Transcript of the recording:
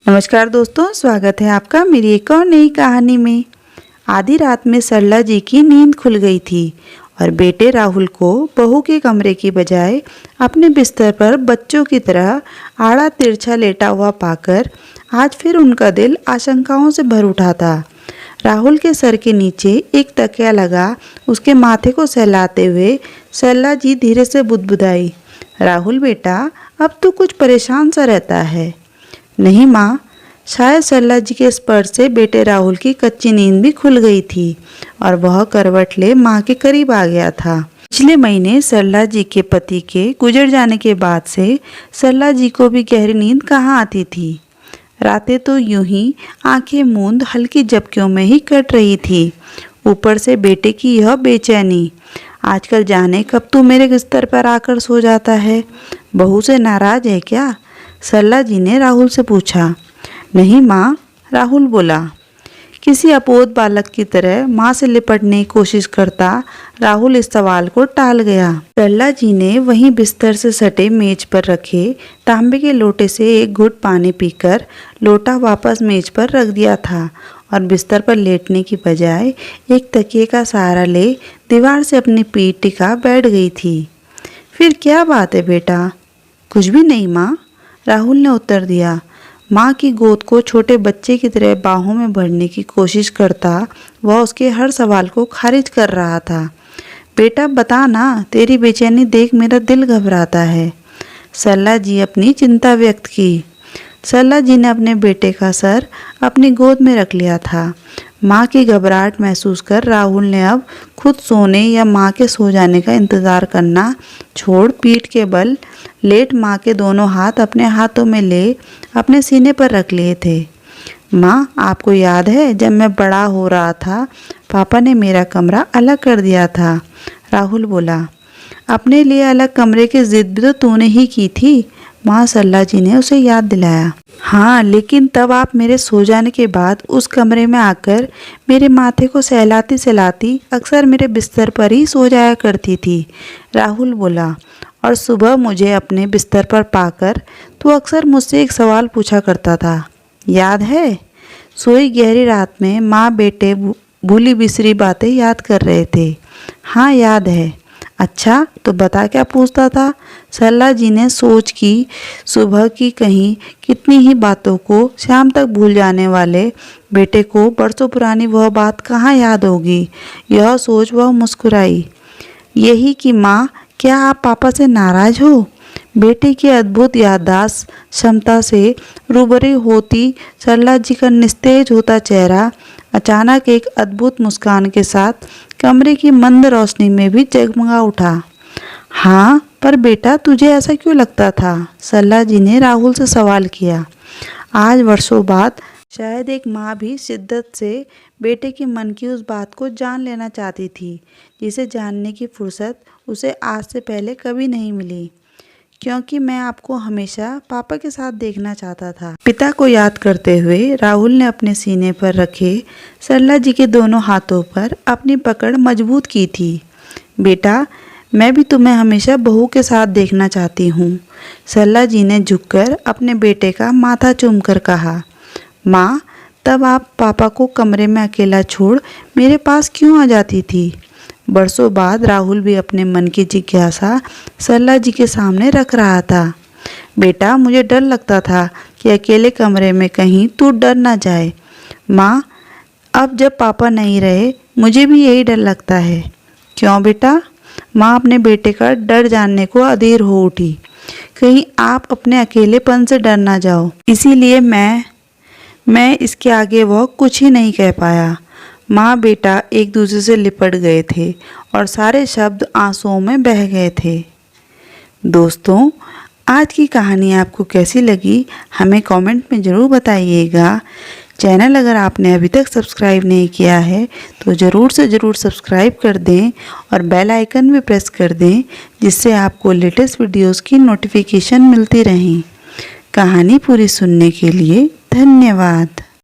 नमस्कार दोस्तों, स्वागत है आपका मेरी एक और नई कहानी में। आधी रात में सरला जी की नींद खुल गई थी और बेटे राहुल को बहू के कमरे की बजाय अपने बिस्तर पर बच्चों की तरह आड़ा तिरछा लेटा हुआ पाकर आज फिर उनका दिल आशंकाओं से भर उठा था। राहुल के सर के नीचे एक तकिया लगा उसके माथे को सहलाते हुए सरला जी धीरे से बुदबुदाई, राहुल बेटा, अब तो कुछ परेशान सा रहता है। नहीं माँ, शायद सरला जी के स्पर्श से बेटे राहुल की कच्ची नींद भी खुल गई थी और वह करवट ले माँ के करीब आ गया था। पिछले महीने सरला जी के पति के गुजर जाने के बाद से सरला जी को भी गहरी नींद कहाँ आती थी। रातें तो यूं ही आंखें मूंद हल्की झपकियों में ही कट रही थी। ऊपर से बेटे की यह बेचैनी, आजकल जाने कब तू मेरे बिस्तर पर आकर सो जाता है, बहू से नाराज है क्या? सरला जी ने राहुल से पूछा। नहीं माँ, राहुल बोला। किसी अपोध बालक की तरह माँ से लिपटने की कोशिश करता राहुल इस सवाल को टाल गया। सरला जी ने वहीं बिस्तर से सटे मेज पर रखे तांबे के लोटे से एक घुट पानी पीकर लोटा वापस मेज पर रख दिया था और बिस्तर पर लेटने की बजाय एक तकिए का सहारा ले दीवार से अपनी पीठ टिका बैठ गई थी। फिर क्या बात है बेटा? कुछ भी नहीं माँ, राहुल ने उत्तर दिया। माँ की गोद को छोटे बच्चे की तरह बाहों में भरने की कोशिश करता वह उसके हर सवाल को खारिज कर रहा था। बेटा बता ना, तेरी बेचैनी देख मेरा दिल घबराता है, सरला जी अपनी चिंता व्यक्त की। सरला जी ने अपने बेटे का सर अपनी गोद में रख लिया था। माँ की घबराहट महसूस कर राहुल ने अब खुद सोने या माँ के सो जाने का इंतज़ार करना छोड़ पीठ के बल लेट माँ के दोनों हाथ अपने हाथों में ले अपने सीने पर रख लिए थे। माँ, आपको याद है जब मैं बड़ा हो रहा था पापा ने मेरा कमरा अलग कर दिया था, राहुल बोला। अपने लिए अलग कमरे की जिद भी तो तूने ही की थी, माँ सरला जी ने उसे याद दिलाया। हाँ, लेकिन तब आप मेरे सो जाने के बाद उस कमरे में आकर मेरे माथे को सहलाती सहलाती अक्सर मेरे बिस्तर पर ही सो जाया करती थी, राहुल बोला। और सुबह मुझे अपने बिस्तर पर पाकर तू अक्सर मुझसे एक सवाल पूछा करता था, याद है? सोई गहरी रात में माँ बेटे भूली बिसरी बातें याद कर रहे थे। हाँ याद है। अच्छा तो बता क्या पूछता था? सरला जी ने सोच की सुबह की कहीं कितनी ही बातों को शाम तक भूल जाने वाले बेटे को बरसों पुरानी वह बात कहाँ याद होगी। यह सोच वह मुस्कुराई। यही कि माँ, क्या आप पापा से नाराज हो? बेटे की अद्भुत याददाश्त क्षमता से रूबरू होती सरला जी का निस्तेज होता चेहरा अचानक एक अद्भुत मुस्कान के साथ कमरे की मंद रोशनी में भी जगमगा उठा। हाँ, पर बेटा तुझे ऐसा क्यों लगता था? सरला जी ने राहुल से सवाल किया। आज वर्षों बाद शायद एक माँ भी शिद्दत से बेटे के मन की उस बात को जान लेना चाहती थी जिसे जानने की फुर्सत उसे आज से पहले कभी नहीं मिली, क्योंकि मैं आपको हमेशा पापा के साथ देखना चाहता था। पिता को याद करते हुए राहुल ने अपने सीने पर रखे सरला जी के दोनों हाथों पर अपनी पकड़ मजबूत की थी। बेटा, मैं भी तुम्हें हमेशा बहू के साथ देखना चाहती हूँ, सरला जी ने झुककर अपने बेटे का माथा चूमकर कहा। माँ, तब आप पापा को कमरे में अकेला छोड़ मेरे पास क्यों आ जाती थी? बरसों बाद राहुल भी अपने मन की जिज्ञासा सरला जी के सामने रख रहा था। बेटा, मुझे डर लगता था कि अकेले कमरे में कहीं तू डर ना जाए। माँ, अब जब पापा नहीं रहे मुझे भी यही डर लगता है। क्यों बेटा? माँ अपने बेटे का डर जानने को अधीर हो उठी। कहीं आप अपने अकेलेपन से डर ना जाओ, इसीलिए मैं इसके आगे वह कुछ ही नहीं कह पाया। माँ बेटा एक दूसरे से लिपट गए थे और सारे शब्द आंसुओं में बह गए थे। दोस्तों, आज की कहानी आपको कैसी लगी हमें कमेंट में ज़रूर बताइएगा। चैनल अगर आपने अभी तक सब्सक्राइब नहीं किया है तो ज़रूर से ज़रूर सब्सक्राइब कर दें और बेल आइकन भी प्रेस कर दें, जिससे आपको लेटेस्ट वीडियोस की नोटिफिकेशन मिलती रहें। कहानी पूरी सुनने के लिए धन्यवाद।